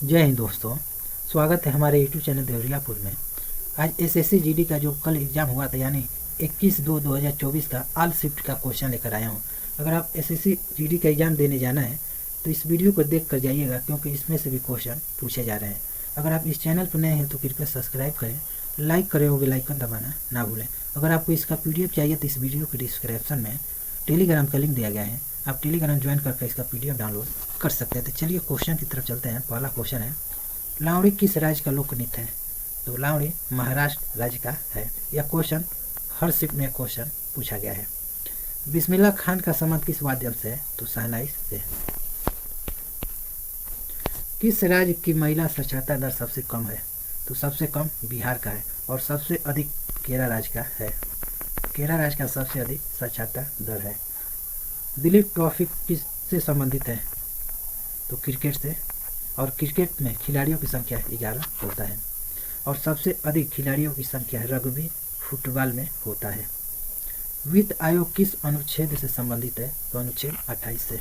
जय हिंद दोस्तों, स्वागत है हमारे यूट्यूब चैनल देवरियापुर में। आज एसएससी जीडी का जो कल एग्ज़ाम हुआ था यानी 21/2/2024 का ऑल शिफ्ट का क्वेश्चन लेकर आया हूँ। अगर आप एसएससी जीडी का एग्ज़ाम देने जाना है तो इस वीडियो को देख कर जाइएगा, क्योंकि इसमें से भी क्वेश्चन पूछे जा रहे हैं। अगर आप इस चैनल पर नए हैं तो कृपया सब्सक्राइब करें, लाइक करें और बेल आइकन दबाना ना भूलें। अगर आपको इसका PDF चाहिए तो इस वीडियो के डिस्क्रिप्शन में टेलीग्राम का लिंक दिया गया है, आप टेलीग्राम ज्वाइन करके इसका PDF डाउनलोड कर सकते हैं। तो चलिए क्वेश्चन की तरफ चलते हैं। पहला क्वेश्चन है, लावड़ी किस राज्य का लोक नृत्य है? तो लावड़ी महाराष्ट्र राज्य का है। यह क्वेश्चन हर शिफ्ट में क्वेश्चन पूछा गया है। बिस्मिल्लाह खान का संबंध किस वाद्य से है? तो शहनाई से। किस राज्य की महिला साक्षरता दर सबसे कम है? तो सबसे कम बिहार का है और सबसे अधिक केरल राज्य का है। केरल राज्य का सबसे अधिक साक्षरता दर है। दिलीप ट्रॉफी किससे संबंधित है? तो क्रिकेट से, और क्रिकेट में खिलाड़ियों की संख्या 11 होता है और सबसे अधिक खिलाड़ियों की संख्या रग्बी फुटबॉल में होता है। वित्त आयोग किस अनुच्छेद से संबंधित है? तो अनुच्छेद 28 से।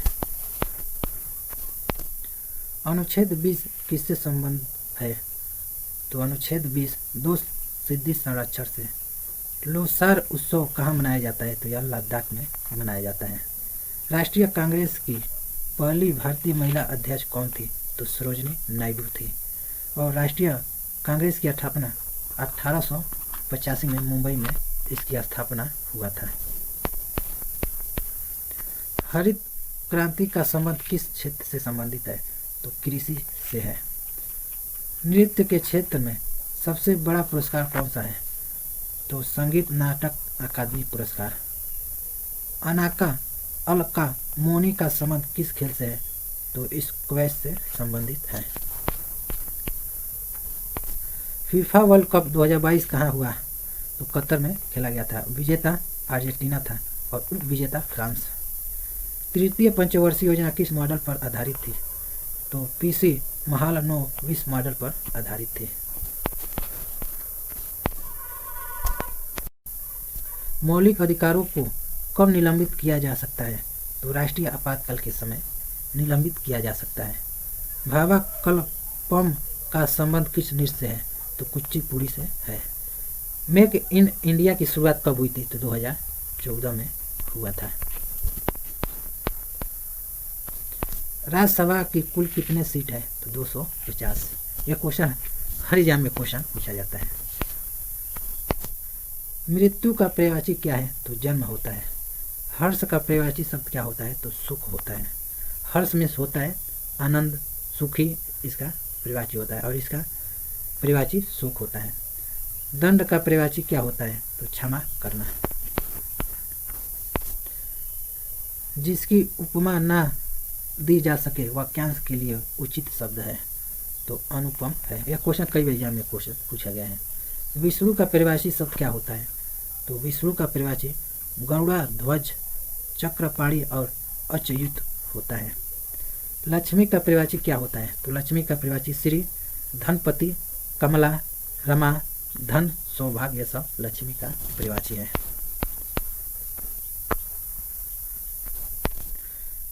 अनुच्छेद 20 किससे संबंध है? तो अनुच्छेद 20 दो सिद्धि संरक्षण से। लोसार उत्सव कहाँ मनाया जाता है? तो यह लद्दाख में मनाया जाता है। राष्ट्रीय कांग्रेस की पहली भारतीय महिला अध्यक्ष कौन थी? तो सरोजनी नायडू थी। और राष्ट्रीय कांग्रेस की स्थापना 1885 में मुंबई में इसकी स्थापना हुआ था। हरित क्रांति का संबंध किस क्षेत्र से संबंधित है? तो कृषि से है। नृत्य के क्षेत्र में सबसे बड़ा पुरस्कार कौन सा है? तो संगीत नाटक अकादमी पुरस्कार। अनाका अलका मोनी का संबंध किस खेल से है? तो स्क्वैश से संबंधित है। फीफा वर्ल्ड कप 2022 कहाँ हुआ? तो कतर में खेला गया था। विजेता अर्जेंटीना था और उप विजेता फ्रांस। तृतीय पंचवर्षीय योजना किस मॉडल पर आधारित थी? तो PC महालनों 20 मॉडल पर आधारित थी। मौलिक अधिकारों को कब निलंबित किया जा सकता है? तो राष्ट्रीय आपातकाल के समय निलंबित किया जा सकता है। भाभा कल्पम का संबंध किस नृत्य से है? तो कुचिपुड़ी से है। मेक इन इंडिया की शुरुआत कब हुई थी? तो 2014 में हुआ था। राज्यसभा की कुल कितने सीट है? तो 250। यह क्वेश्चन हर एग्जाम में क्वेश्चन पूछा जाता है। मृत्यु का पर्यायवाची क्या है? तो जन्म होता है। हर्ष का पर्यायवाची शब्द क्या होता है? तो सुख होता है। हर्ष में होता है आनंद, सुखी इसका पर्यायवाची होता है और इसका पर्यायवाची सुख होता है। दंड का पर्यायवाची क्या होता है? तो क्षमा करना। जिसकी उपमा ना दी जा सके वाक्यांश के लिए उचित शब्द है? तो अनुपम है। यह क्वेश्चन कई एग्जाम में क्वेश्चन पूछा गया है। विष्णु का पर्यायवाची शब्द क्या होता है? तो विष्णु का पर्यायवाची गरुड़ा ध्वज, चक्रपाणी और अच्युत होता है। लक्ष्मी का पर्यायवाची क्या होता है? तो लक्ष्मी का पर्यायवाची श्री, धनपति, कमला, रमा, धन, सौभाग्य, ये सब लक्ष्मी का पर्यायवाची है।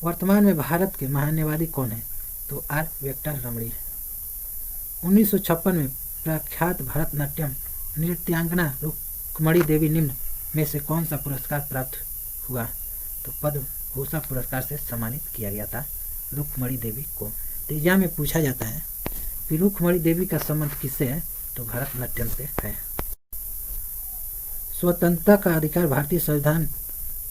वर्तमान में भारत के महान्यवादी कौन है? तो R वेंकट रमणी। 1956 में प्रख्यात भरतनाट्यम नृत्यांगना रुक्मणी देवी निम्न में से कौन सा पुरस्कार प्राप्त हुआ? तो पद्म भूषण पुरस्कार से सम्मानित किया गया था रुक्मणी देवी को। तो एग्जाम में पूछा जाता है कि रुक्मणी देवी का संबंध किससे है? तो भरतनाट्यम से है। स्वतंत्रता का अधिकार भारतीय संविधान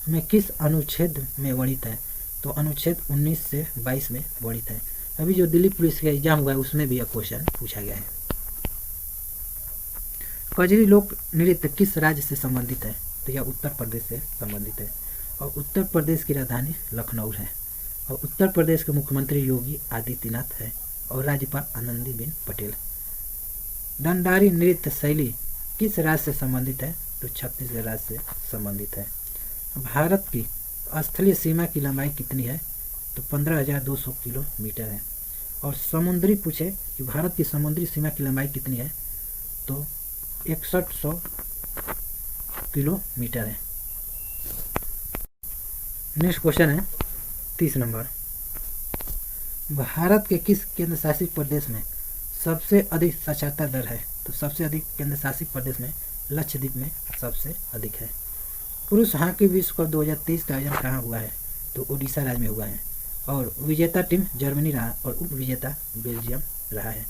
में किस अनुच्छेद में वर्णित है? तो अनुच्छेद 19 से 22 में वर्णित है। अभी जो दिल्ली पुलिस का एग्जाम हुआ है उसमें भी यह क्वेश्चन पूछा गया है। कजरी लोक नृत्य किस राज्य से संबंधित है? तो यह उत्तर प्रदेश से संबंधित है और उत्तर प्रदेश की राजधानी लखनऊ है और उत्तर प्रदेश के मुख्यमंत्री योगी आदित्यनाथ है और राज्यपाल आनंदीबेन पटेल। दंडारी नृत्य शैली किस राज्य से संबंधित है? तो छत्तीसगढ़ राज्य से संबंधित है। भारत की स्थलीय सीमा की लंबाई कितनी है? तो 15,200 किलोमीटर है। और समुद्री पूछे कि भारत की समुद्री सीमा की लंबाई कितनी है? तो 6100 किलोमीटर है। नेक्स्ट क्वेश्चन है 30 नंबर। भारत के किस केंद्र शासित प्रदेश में सबसे अधिक साक्षरता दर है? तो सबसे अधिक केंद्र शासित प्रदेश में लक्षद्वीप में सबसे अधिक है। पुरुष हॉकी विश्व कप 2023 का आयोजन कहाँ हुआ है? तो उड़ीसा राज्य में हुआ है और विजेता टीम जर्मनी रहा और उप विजेता बेल्जियम रहा है।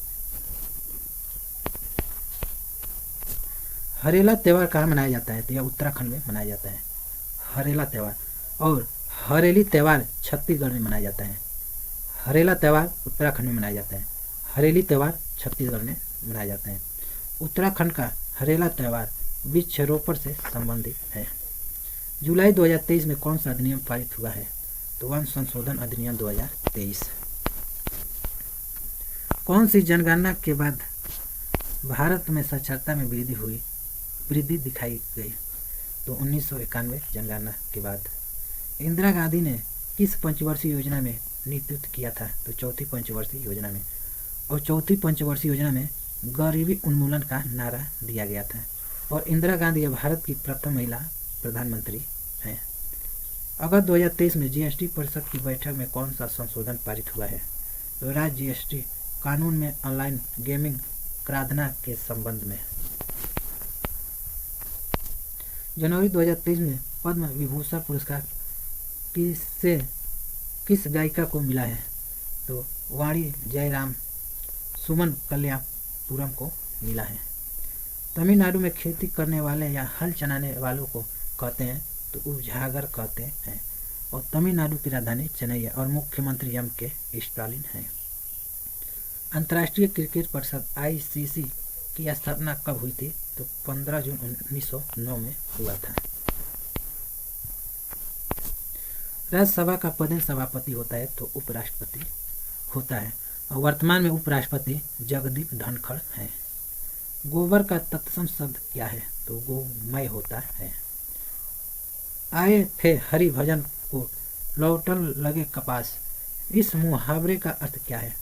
हरेला त्यौहार कहाँ मनाया जाता है? तो यह उत्तराखंड में मनाया जाता है हरेला त्यौहार। और हरेली त्यौहार छत्तीसगढ़ में मनाया जाता है। हरेला त्यौहार उत्तराखंड में मनाया जाता है, हरेली त्यौहार छत्तीसगढ़ में मनाया जाता है। उत्तराखंड का हरेला त्यौहार वृक्षारोपण से संबंधित है। जुलाई 2023 में कौन सा अधिनियम पारित हुआ है? तो वन संशोधन अधिनियम 2023। कौन सी जनगणना के बाद भारत में साक्षरता में वृद्धि दिखाई गई? तो 1991 जनगणना के बाद। इंदिरा गांधी ने किस पंचवर्षीय योजना में नेतृत्व किया था? तो चौथी पंचवर्षीय योजना में। और चौथी पंचवर्षीय योजना में गरीबी उन्मूलन का नारा दिया गया था। और इंदिरा गांधी भारत की प्रथम महिला प्रधानमंत्री हैं। अगस्त 2023 में जीएसटी परिषद की बैठक में कौन सा संशोधन पारित हुआ है? तो राज्य जीएसटी कानून में ऑनलाइन गेमिंग कराधना के संबंध में। जनवरी 2023 में पद्म विभूषण पुरस्कार किस गायिका को मिला है? तो वाणी जयराम सुमन कल्याणपुरम को मिला है। तमिलनाडु में खेती करने वाले या हल चलाने वालों को कहते हैं तो उपजागर कहते हैं। और तमिलनाडु की राजधानी चेन्नई है और मुख्यमंत्री के स्टालिन हैं। अंतर्राष्ट्रीय क्रिकेट परिषद आईसीसी की स्थापना कब हुई थी? तो 15 जून 1909 में हुआ था। राज्यसभा का पदेन सभापति होता है तो उपराष्ट्रपति होता है और वर्तमान में उपराष्ट्रपति जगदीप धनखड़ हैं। गोबर का तत्सम शब्द क्या है? तो गोमय होता है। आए थे हरि भजन को लौटन लगे कपास, इस मुहावरे का अर्थ क्या है?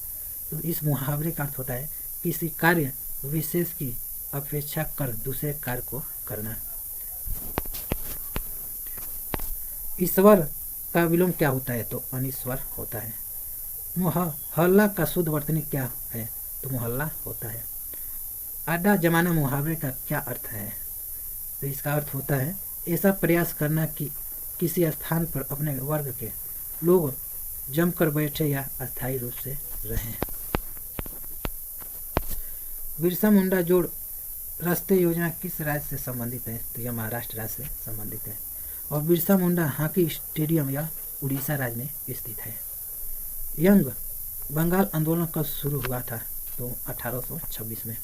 तो इस मुहावरे का अर्थ होता है किसी कार्य विशेष की अपेक्षा कर दूसरे कार्य को करना। ईश्वर का विलोम क्या होता है? तो अनीश्वर होता है। मोहल्ला का शुद्ध वर्तनी क्या है? तो मोहल्ला होता है। आधा जमाना मुहावरे का क्या अर्थ है? तो इसका अर्थ होता है ऐसा प्रयास करना कि किसी स्थान पर अपने वर्ग के लोग जमकर बैठे या अस्थायी रूप से रहें। बिरसा मुंडा जोड़ रास्ते योजना किस राज्य से संबंधित है? तो यह महाराष्ट्र राज्य से संबंधित है। और बिरसा मुंडा हॉकी स्टेडियम यह उड़ीसा राज्य में स्थित है। यंग बंगाल आंदोलन कब शुरू हुआ था? तो 1826 में।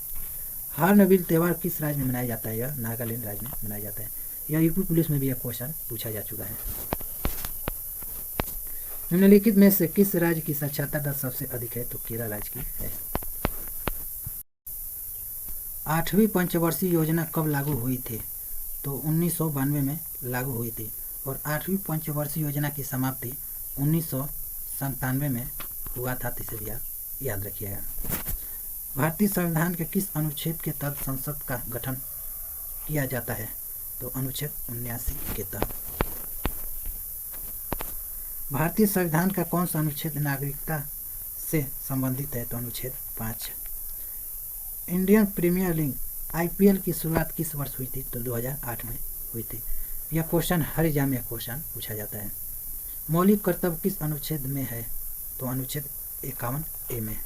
हार्नबिल त्यौहार किस राज्य में मनाया जाता है? यह नागालैंड राज्य में मनाया जाता है। यह यूपी पुलिस में भी यह क्वेश्चन पूछा जा चुका है। निम्नलिखित में से किस राज्य की साक्षरता दर सबसे अधिक है? तो केरल राज्य की है। 8वीं पंचवर्षीय योजना कब लागू हुई थी? तो 1992 में लागू हुई थी। और 8वीं पंचवर्षीय योजना की समाप्ति 1997 में हुआ था। इसे भी याद रखिएगा। भारतीय संविधान के किस अनुच्छेद के तहत संसद का गठन किया जाता है? तो अनुच्छेद 79 के तहत। भारतीय संविधान का कौन सा अनुच्छेद नागरिकता से संबंधित है? तो अनुच्छेद 5। इंडियन प्रीमियर लीग आईपीएल की शुरुआत किस वर्ष हुई थी? तो 2008 में हुई थी। यह क्वेश्चन हर एग्जाम में क्वेश्चन पूछा जाता है। मौलिक कर्तव्य किस अनुच्छेद में है? तो अनुच्छेद 51A में।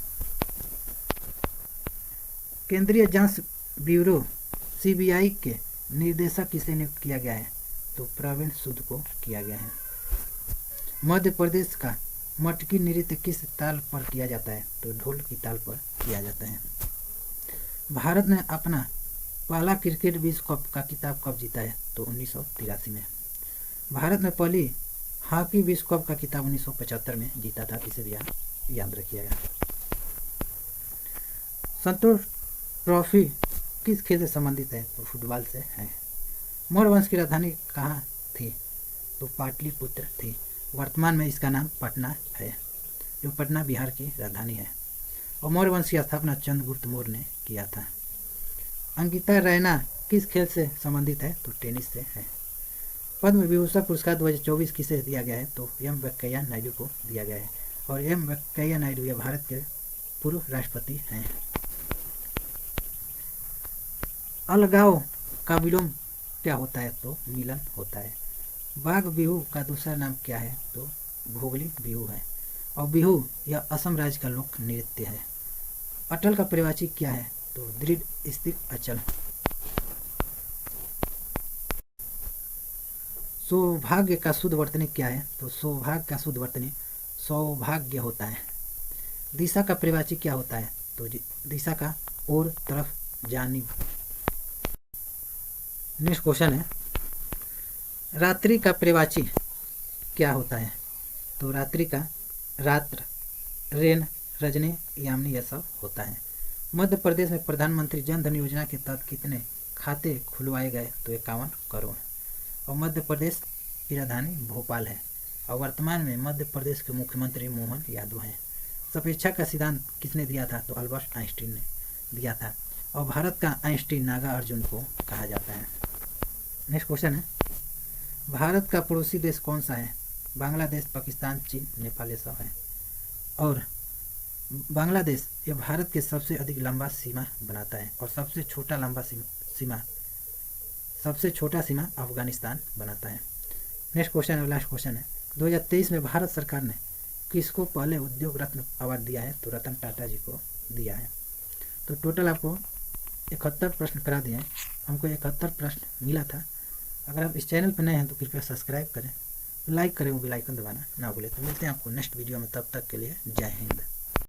केंद्रीय जांच ब्यूरो सीबीआई के निर्देशक किसे नियुक्त किया गया है? तो प्रवीण सूद को किया गया है। मध्य प्रदेश का मटकी नृत्य किस ताल पर किया जाता है? तो ढोल की ताल पर किया जाता है। भारत ने अपना पहला क्रिकेट विश्व कप का खिताब कब जीता है? तो 1983 में। भारत ने पहली हॉकी विश्व कप का खिताब 1975 में जीता था। इसे भी याद रखिएगा। संतोष ट्रॉफी किस खेल से संबंधित है? तो फुटबॉल से है। मौर्य वंश की राजधानी कहाँ थी? तो पाटलिपुत्र थी। वर्तमान में इसका नाम पटना है, जो पटना बिहार की राजधानी है। और मौर्य वंश की स्थापना चंद्रगुप्त मौर्य ने किया था। अंकिता रैना किस खेल से संबंधित है? तो टेनिस से है। पद्म विभूषण पुरस्कार 2024 किसे दिया गया है? तो एम वेंकैया नायडू को दिया गया है। और एम वेंकैया नायडू ये भारत के पूर्व राष्ट्रपति हैं। अलगाव का विलोम क्या होता है? तो मिलन होता है। बाघ बिहू का दूसरा नाम क्या है? तो भोगली बिहू है। और बिहू यह असम राज्य का लोक नृत्य है। अटल का परिवाची क्या है? तो दृढ़, स्थिर, अचल। सौभाग्य का शुद्ध वर्तनी क्या है? तो सौभाग्य का शुद्ध वर्तनी सौभाग्य होता है। दिशा का परिवाची क्या होता है? तो दिशा का और, तरफ, जानिब। नेक्स्ट क्वेश्चन है, रात्रि का परिवाची क्या होता है? तो रात्रि का रात्र, रेन, रजनी, यामिनी यह सब होता है। मध्य प्रदेश में प्रधानमंत्री जन धन योजना के तहत कितने खाते खुलवाए गए? तो 51 करोड़। और मध्य प्रदेश की राजधानी भोपाल है। और वर्तमान में मध्य प्रदेश के मुख्यमंत्री मोहन यादव हैं। सापेक्षा का सिद्धांत किसने दिया था? तो अल्बर्ट आइंस्टीन ने दिया था। और भारत का आइंस्टीन नागा अर्जुन को कहा जाता है। नेक्स्ट क्वेश्चन है, भारत का पड़ोसी देश कौन सा है? बांग्लादेश, पाकिस्तान, चीन, नेपाल ये सब है। और बांग्लादेश ये भारत के सबसे अधिक लंबा सीमा बनाता है और सबसे छोटा सीमा अफगानिस्तान बनाता है। नेक्स्ट क्वेश्चन है, लास्ट क्वेश्चन है, 2023 में भारत सरकार ने किसको पहले उद्योग रत्न अवार्ड दिया है? तो रतन टाटा जी को दिया है। तो टोटल आपको 71 प्रश्न करा दिए हैं। हमको 71 प्रश्न मिला था। अगर आप इस चैनल पर नए हैं तो कृपया सब्सक्राइब करें, लाइक करें, वो बेल आइकन दबाना ना भूलें। तो मिलते हैं आपको नेक्स्ट वीडियो में, तब तक के लिए जय हिंद।